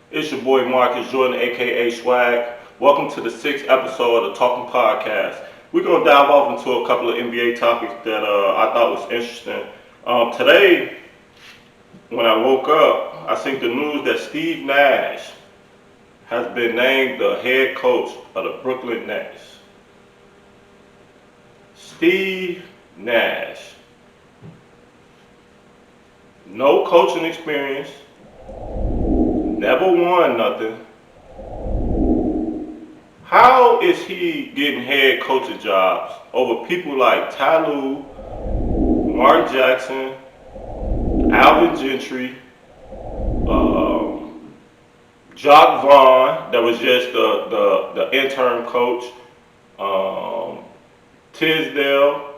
It's your boy Marcus Jordan, aka Swag. Welcome to the 6th episode of the Talking Podcast. We're gonna dive off into a couple of NBA topics that I thought was interesting. Today, when I woke up, I seen the news that Steve Nash has been named the head coach of the Brooklyn Nets. Steve Nash, no coaching experience, never won nothing. How is he getting head coaching jobs over people like Ty Lue, Mark Jackson, Alvin Gentry, Jock Vaughn, that was just the interim coach, Tisdale?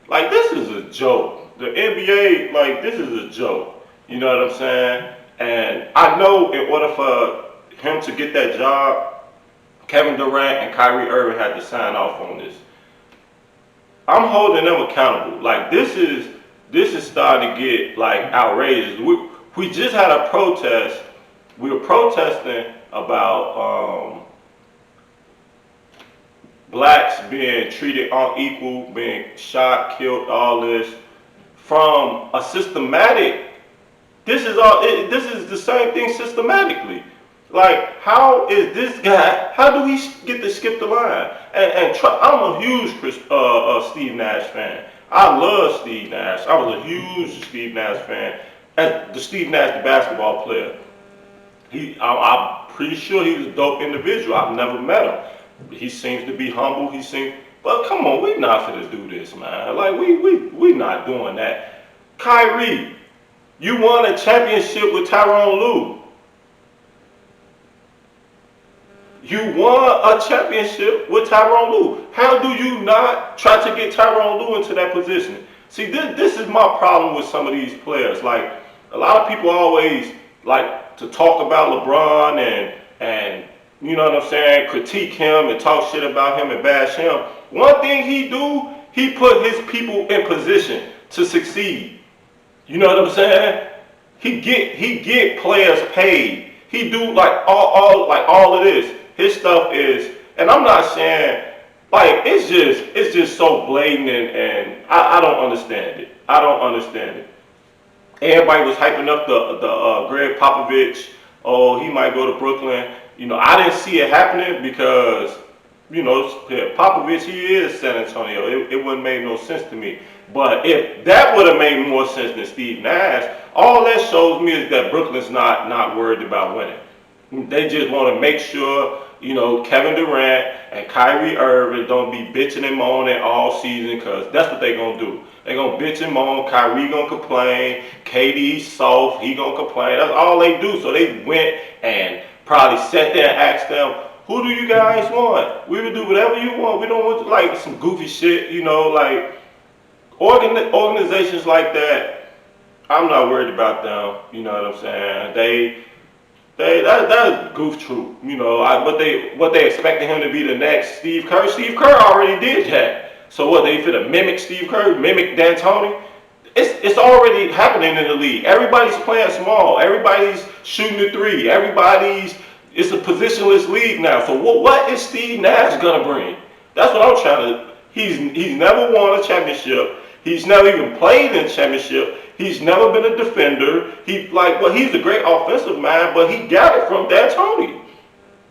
Like, this is a joke. The NBA, like, this is a joke. You know what I'm saying? And I know in order for him to get that job, Kevin Durant and Kyrie Irving had to sign off on this. I'm holding them accountable. Like, this is starting to get like outrageous. We just had a protest. We were protesting about blacks being treated unequal, being shot, killed, all this from a systematic. This is all. This is the same thing systematically. Like, how is this guy? How do he get to skip the line? I'm a huge Steve Nash fan. I love Steve Nash. I was a huge Steve Nash fan. As the Steve Nash, the basketball player. I'm pretty sure he's a dope individual. I've never met him. He seems to be humble. But come on, we not finna do this, man. Like, we not doing that. Kyrie, you won a championship with Tyronn Lue. You won a championship with Tyronn Lue. How do you not try to get Tyronn Lue into that position? See, this is my problem with some of these players. Like, a lot of people always like to talk about LeBron and you know what I'm saying, critique him and talk shit about him and bash him. One thing he put his people in position to succeed. You know what I'm saying? He get players paid. He do like all of this. His stuff is, and I'm not saying like it's just so blatant and I don't understand it. I don't understand it. Everybody was hyping up the Greg Popovich. Oh, he might go to Brooklyn. You know, I didn't see it happening because, you know, Popovich, he is San Antonio. It wouldn't make no sense to me. But if that would have made more sense than Steve Nash, all that shows me is that Brooklyn's not worried about winning. They just want to make sure, you know, Kevin Durant and Kyrie Irving don't be bitching and moaning all season, because that's what they going to do. They going to bitch and moan. Kyrie going to complain. KD soft. He going to complain. That's all they do. So they went and probably sat there and asked them, who do you guys want? We will do whatever you want. We don't want like some goofy shit, you know, like organizations like that. I'm not worried about them. You know what I'm saying? That's goof troop, you know. What they expected him to be the next Steve Kerr. Steve Kerr already did that. So what, they finna mimic Steve Kerr, mimic D'Antoni? It's already happening in the league. Everybody's playing small. Everybody's shooting the three. It's a positionless league now. So what is Steve Nash gonna bring? That's what I'm trying to. He's never won a championship. He's never even played in a championship. He's never been a defender. He's a great offensive man, but he got it from D'Antoni.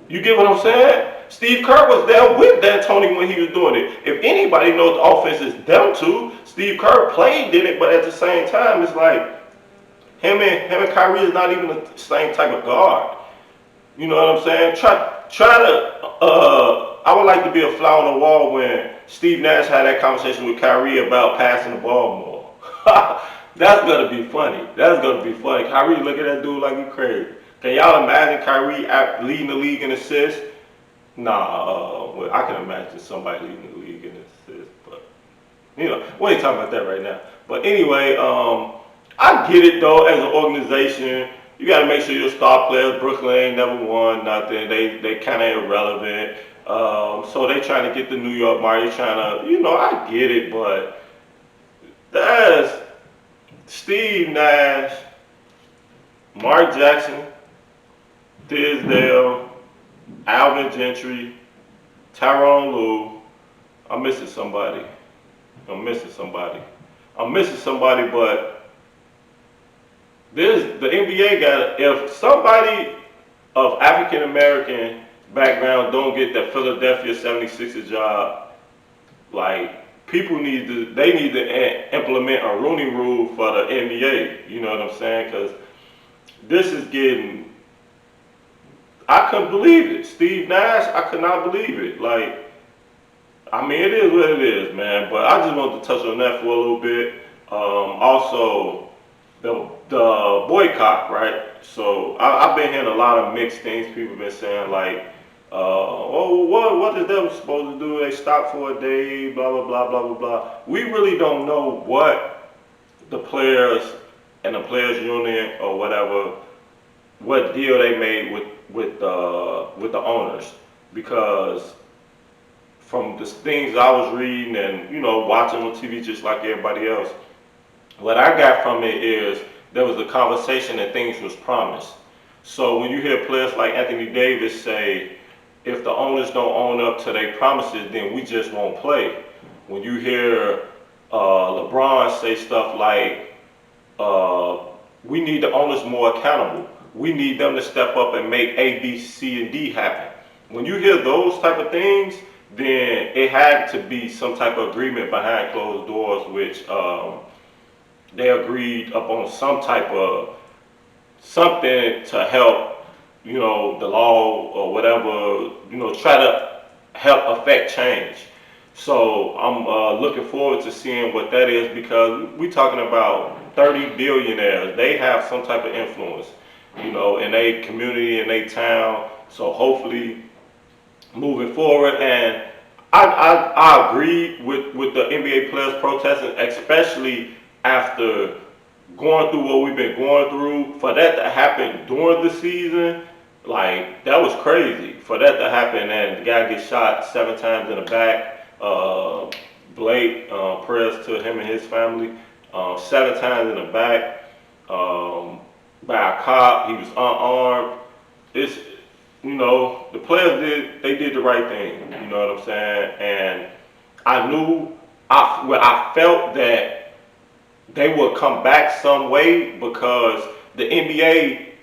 You get what I'm saying? Steve Kerr was there with D'Antoni when he was doing it. If anybody knows the offense is them two, Steve Kerr played in it, but at the same time, it's like him and Kyrie is not even the same type of guard. You know what I'm saying? I would like to be a fly on the wall when Steve Nash had that conversation with Kyrie about passing the ball more. That's gonna be funny. That's gonna be funny. Kyrie look at that dude like he crazy. Can y'all imagine Kyrie leading the league in assists? Nah, well, I can imagine somebody leading the league in assists, but you know, we ain't talking about that right now. But anyway, I get it though. As an organization, you got to make sure your star players. Brooklyn ain't never won nothing. They kind of irrelevant. So they trying to get the New York market. Trying to, you know, I get it, but that's Steve Nash, Mark Jackson, Tisdale, Alvin Gentry, Tyrone Lue. I'm missing somebody. I'm missing somebody. I'm missing somebody, but the NBA got, if somebody of African American background don't get that Philadelphia 76ers job, like they need to implement a Rooney Rule for the NBA. You know what I'm saying? Because this is getting, I couldn't believe it. Steve Nash, I could not believe it. Like, I mean, it is what it is, man. But I just wanted to touch on that for a little bit. Also, the boycott, right? So I've been hearing a lot of mixed things. People have been saying like, oh, what is that supposed to do? They stop for a day, blah blah blah blah blah blah. We really don't know what the players and the players union or whatever, what deal they made with the owners, because from the things I was reading and watching on TV just like everybody else, what I got from it is there was a conversation and things was promised. So when you hear players like Anthony Davis say, if the owners don't own up to their promises, then we just won't play. When you hear LeBron say stuff like, we need the owners more accountable. We need them to step up and make A, B, C, and D happen. When you hear those type of things, then it had to be some type of agreement behind closed doors, which they agreed upon some type of something to help, the law or whatever, try to help affect change. So I'm looking forward to seeing what that is, because we're talking about 30 billionaires. They have some type of influence, in a community, in a town. So hopefully moving forward, and I agree with the NBA players protesting, especially after going through what we've been going through. For that to happen during the season, like, that was crazy. For that to happen and the guy gets shot 7 times in the back, Blake, prayers to him and his family, 7 times in the back, by a cop. He was unarmed. It's, the players did the right thing. You know what I'm saying? And I felt that they would come back some way, because the NBA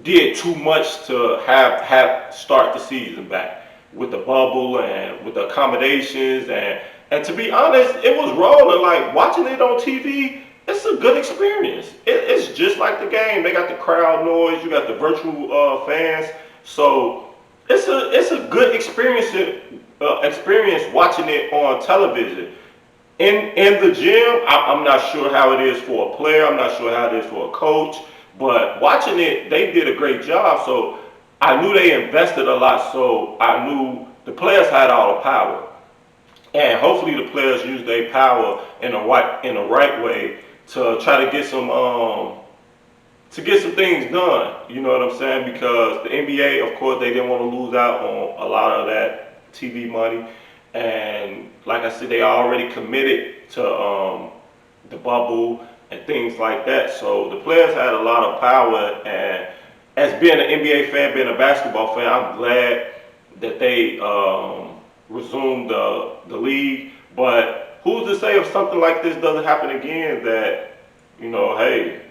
did too much to have start the season back with the bubble and with the accommodations, and to be honest, it was rolling. Like, watching it on TV, it's a good experience. It's just like the game. They got the crowd noise, you got the virtual fans, so it's a good experience watching it on television. In the gym, I'm not sure how it is for a player. I'm not sure how it is for a coach. But watching it, they did a great job. So I knew they invested a lot. So I knew the players had all the power. And hopefully the players use their power in the right way to try to get some things done. You know what I'm saying? Because the NBA, of course, they didn't want to lose out on a lot of that TV money. And like I said, they already committed to the bubble and things like that. So the players had a lot of power. And as being an NBA fan, being a basketball fan, I'm glad that they resumed the league. But who's to say if something like this doesn't happen again, that, hey,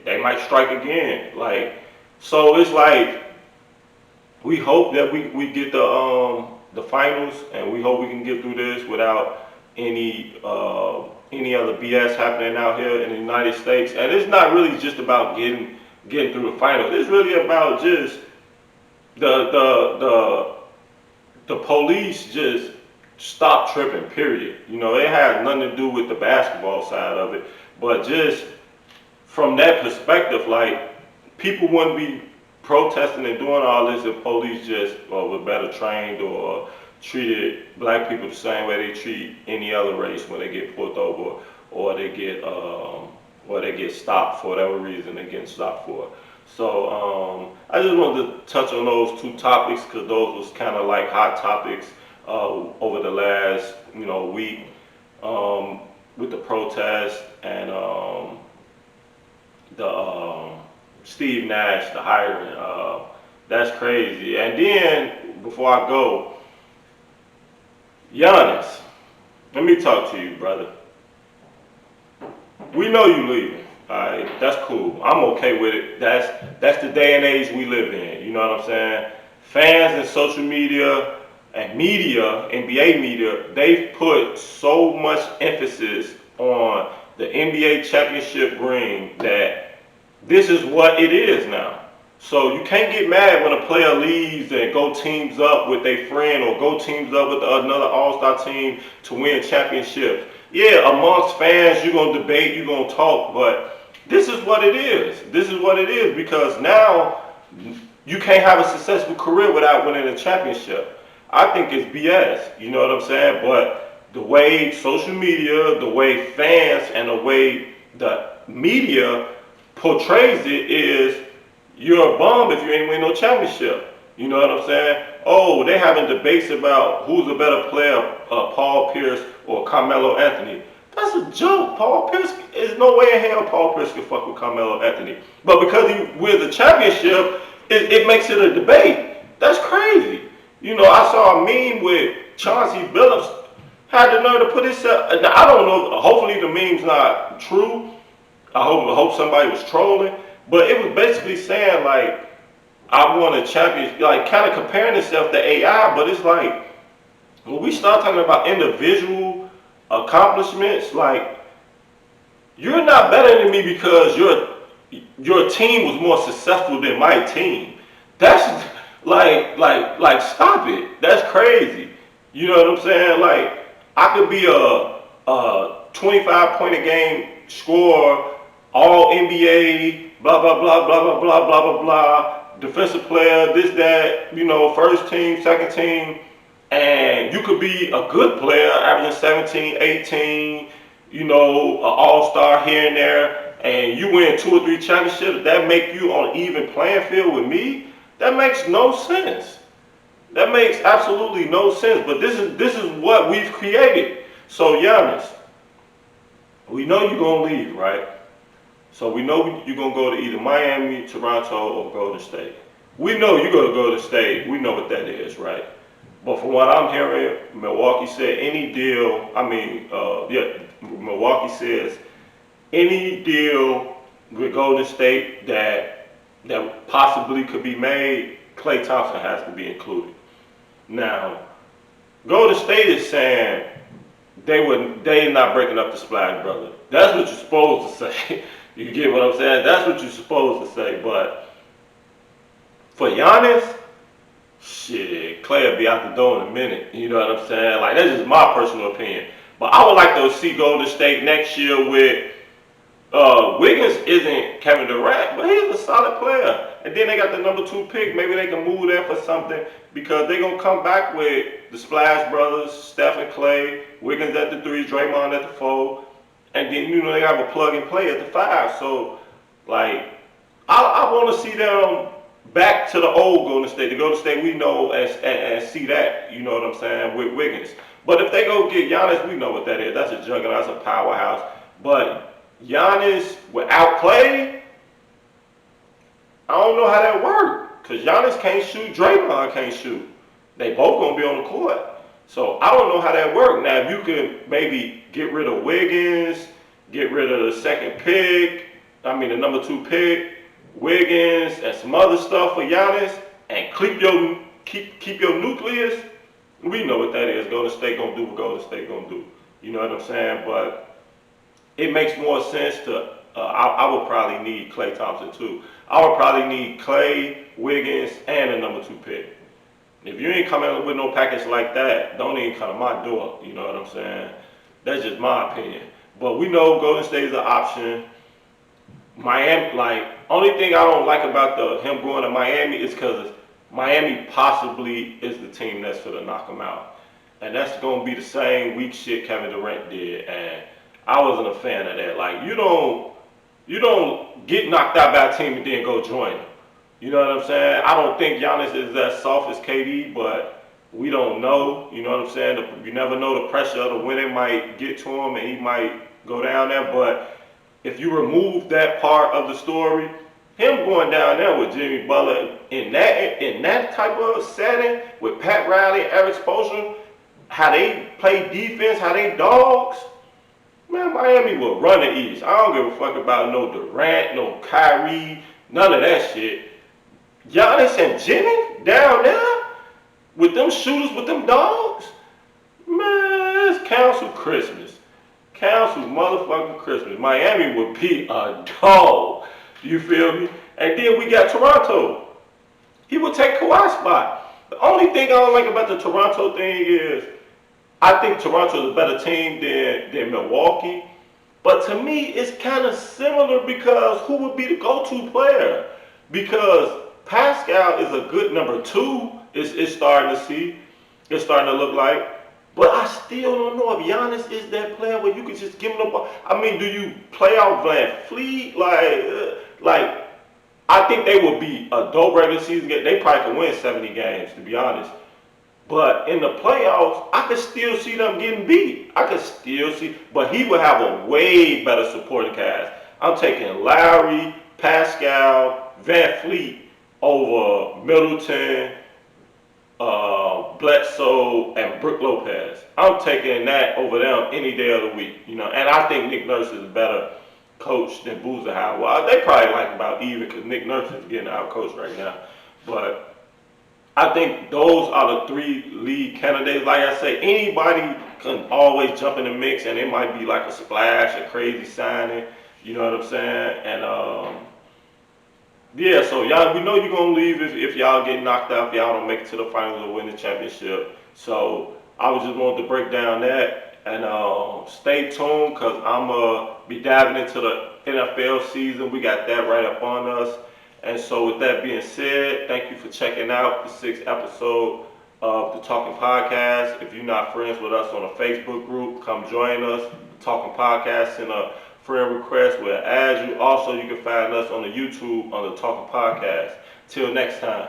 they might strike again. Like, so it's like, we hope that we get the finals, and we hope we can get through this without any other BS happening out here in the United States. And it's not really just about getting through the finals. It's really about just the police just stop tripping, period. It has nothing to do with the basketball side of it, but just from that perspective, like, people wouldn't be protesting and doing all this if police just were better trained or treated black people the same way they treat any other race when they get pulled over, or they get stopped for whatever reason they're getting stopped for. So I just wanted to touch on those 2 topics, because those was kind of like hot topics over the last week, with the protest and the Steve Nash, the hiring. That's crazy. And then before I go, Giannis, let me talk to you, brother. We know you leaving. Alright, that's cool. I'm okay with it. That's the day and age we live in. You know what I'm saying? Fans and social media and media, NBA media, they've put so much emphasis on the NBA championship ring that this is what it is now. So you can't get mad when a player leaves and go teams up with their friend or go teams up with another all-star team to win championships. Yeah, amongst fans, you're going to debate, you're going to talk, but this is what it is. This is what it is because now you can't have a successful career without winning a championship. I think it's BS, you know what I'm saying? But the way social media, the way fans, and the way the media portrays it is you're a bum if you ain't win no championship. You know what I'm saying? Oh, they having debates about who's a better player, Paul Pierce or Carmelo Anthony. That's a joke. Paul Pierce, there's no way in hell Paul Pierce can fuck with Carmelo Anthony. But because he wins the championship, it makes it a debate. That's crazy. You know, I saw a meme with Chauncey Billups had the nerve to put himself. I don't know. Hopefully the meme's not true. I hope somebody was trolling. But it was basically saying like, I won a championship, like kind of comparing itself to AI. But it's like when we start talking about individual accomplishments, like you're not better than me because your team was more successful than my team. That's like stop it. That's crazy. You know what I'm saying? Like I could be a 25 point a game scorer, all NBA, blah blah blah blah blah blah blah blah blah, defensive player, this that, you know, first team, second team, and you could be a good player, averaging 17, 18, you know, an all-star here and there, and you win 2 or 3 championships. That make you on an even playing field with me? That makes no sense. That makes absolutely no sense. But this is what we've created. So Giannis, we know you're gonna leave, right? So we know you're gonna go to either Miami, Toronto, or Golden State. We know you're gonna go to State. We know what that is, right? But from what I'm hearing, Milwaukee said any deal. Milwaukee says any deal with Golden State that possibly could be made, Klay Thompson has to be included. Now, Golden State is saying they're not breaking up the Splash Brothers. That's what you're supposed to say. You get what I'm saying? That's what you're supposed to say. But for Giannis, shit, Klay will be out the door in a minute. You know what I'm saying? Like, that's just my personal opinion. But I would like to see Golden State next year with Wiggins isn't Kevin Durant, but he's a solid player. And then they got the number 2 pick. Maybe they can move there for something because they're going to come back with the Splash Brothers, Steph and Klay, Wiggins at the 3, Draymond at the 4. And then, you know, they have a plug and play at the 5. So, like, I want to see them back to the old Golden State, the Golden State we know and see that, you know what I'm saying, with Wiggins. But if they go get Giannis, we know what that is. That's a juggernaut, that's a powerhouse. But Giannis without Klay, I don't know how that works. Because Giannis can't shoot, Draymond can't shoot. They both going to be on the court. So I don't know how that works. Now, if you could maybe get rid of Wiggins, get rid of the the number 2 pick, Wiggins, and some other stuff for Giannis, and keep your nucleus, we know what that is. Golden State gonna do what Golden State gonna do. You know what I'm saying? But it makes more sense to. I would probably need Klay Thompson too. I would probably need Klay, Wiggins, and a number 2 pick. If you ain't coming with no package like that, don't even come to my door. You know what I'm saying? That's just my opinion. But we know Golden State is an option. Miami, like, only thing I don't like about him going to Miami is because Miami possibly is the team that's going to knock him out. And that's going to be the same weak shit Kevin Durant did. And I wasn't a fan of that. Like, you don't get knocked out by a team and then go join them. You know what I'm saying? I don't think Giannis is as soft as KD, but we don't know. You know what I'm saying? You never know the pressure of the winning might get to him and he might go down there. But if you remove that part of the story, him going down there with Jimmy Butler in that type of setting with Pat Riley, Eric Spoelstra, how they play defense, how they dogs. Man, Miami will run the East. I don't give a fuck about no Durant, no Kyrie, none of that shit. Giannis and Jimmy down there with them shooters, with them dogs. Man, it's council Christmas. Council motherfucking Christmas. Miami would be a dog. You feel me? And then we got Toronto. He would take Kawhi's spot. The only thing I don't like about the Toronto thing is I think Toronto is a better team than Milwaukee. But to me, it's kind of similar because who would be the go-to player? Because Pascal is a good number two. It's starting to see. It's starting to look like. But I still don't know if Giannis is that player where you can just give him the ball. I mean, do you play out Van Fleet? Like, I think they would be a dope regular season game. They probably could win 70 games, to be honest. But in the playoffs, I could still see them getting beat. I could still see, but he would have a way better supporting cast. I'm taking Lowry, Pascal, Van Fleet over Middleton, Bledsoe, and Brook Lopez. I'm taking that over them any day of the week, you know. And I think Nick Nurse is a better coach than Boozer Howard. Well, they probably like about even because Nick Nurse is getting out coached right now. But I think those are the three lead candidates. Like I say, anybody can always jump in the mix, and it might be like a splash, a crazy signing. You know what I'm saying? And yeah, so y'all, we know you're gonna leave if y'all get knocked out, if y'all don't make it to the finals or win the championship. So I was just wanting to break down that and stay tuned because I'm be diving into the NFL season. We got that right up on us. And so with that being said, thank you for checking out the 6th episode of the Talking Podcast. If you're not friends with us on a Facebook group, come join us. The Talking Podcast, send a friend request. We'll add you. Also, you can find us on the YouTube on the Talking Podcast. Till next time.